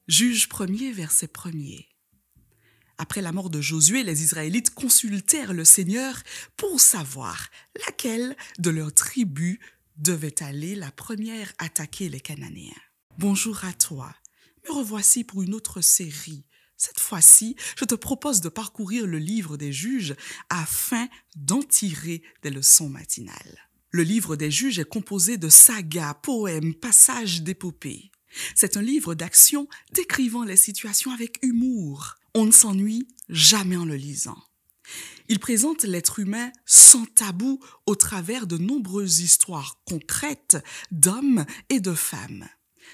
Juge 1er, verset 1er. Après la mort de Josué, les Israélites consultèrent le Seigneur pour savoir laquelle de leurs tribus devait aller la première attaquer les Cananéens. Bonjour à toi, me revoici pour une autre série. Cette fois-ci, je te propose de parcourir le livre des Juges afin d'en tirer des leçons matinales. Le livre des Juges est composé de sagas, poèmes, passages d'épopées. C'est un livre d'action décrivant les situations avec humour. On ne s'ennuie jamais en le lisant. Il présente l'être humain sans tabou au travers de nombreuses histoires concrètes d'hommes et de femmes.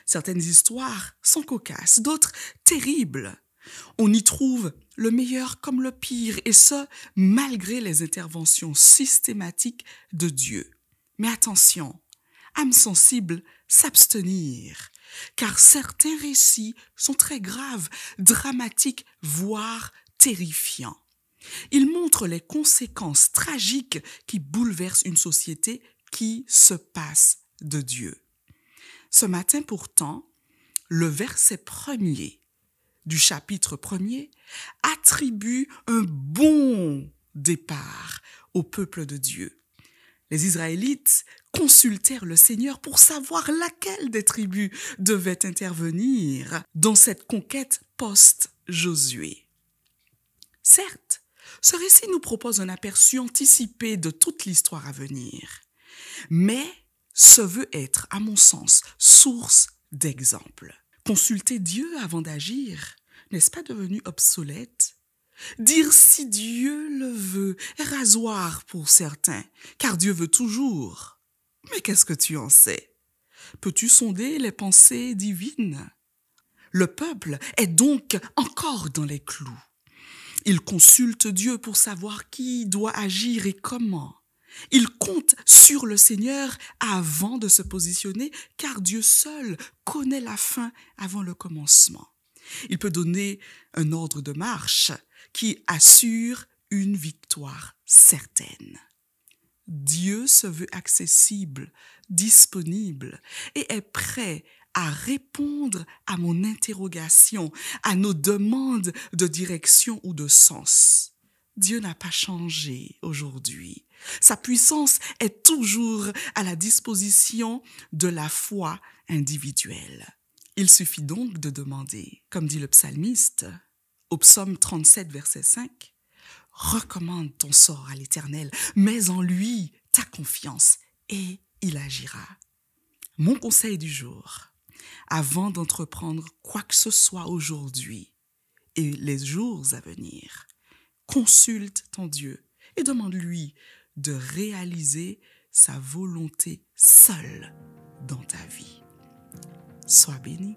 Certaines histoires sont cocasses, d'autres terribles. On y trouve le meilleur comme le pire, et ce, malgré les interventions systématiques de Dieu. Mais attention, âme sensible, s'abstenir, car certains récits sont très graves, dramatiques, voire terrifiants. Ils montrent les conséquences tragiques qui bouleversent une société qui se passe de Dieu. Ce matin pourtant, le verset 1er du chapitre 1er attribue un bon départ au peuple de Dieu. Les Israélites consultèrent le Seigneur pour savoir laquelle des tribus devait intervenir dans cette conquête post-Josué. Certes, ce récit nous propose un aperçu anticipé de toute l'histoire à venir, mais ce veut être, à mon sens, source d'exemples. Consulter Dieu avant d'agir, n'est-ce pas devenu obsolète? Dire si Dieu le veut, rasoir pour certains, car Dieu veut toujours. Mais qu'est-ce que tu en sais? Peux-tu sonder les pensées divines? Le peuple est donc encore dans les clous. Il consulte Dieu pour savoir qui doit agir et comment. Il compte sur le Seigneur avant de se positionner, car Dieu seul connaît la fin avant le commencement. Il peut donner un ordre de marche qui assure une victoire certaine. Dieu se veut accessible, disponible et est prêt à répondre à mon interrogation, à nos demandes de direction ou de sens. Dieu n'a pas changé aujourd'hui. Sa puissance est toujours à la disposition de la foi individuelle. Il suffit donc de demander, comme dit le psalmiste, au psaume 37, verset 5, « Recommande ton sort à l'Éternel, mets en lui ta confiance et il agira. » Mon conseil du jour, avant d'entreprendre quoi que ce soit aujourd'hui et les jours à venir, consulte ton Dieu et demande-lui de réaliser sa volonté seule dans ta vie. Sois béni.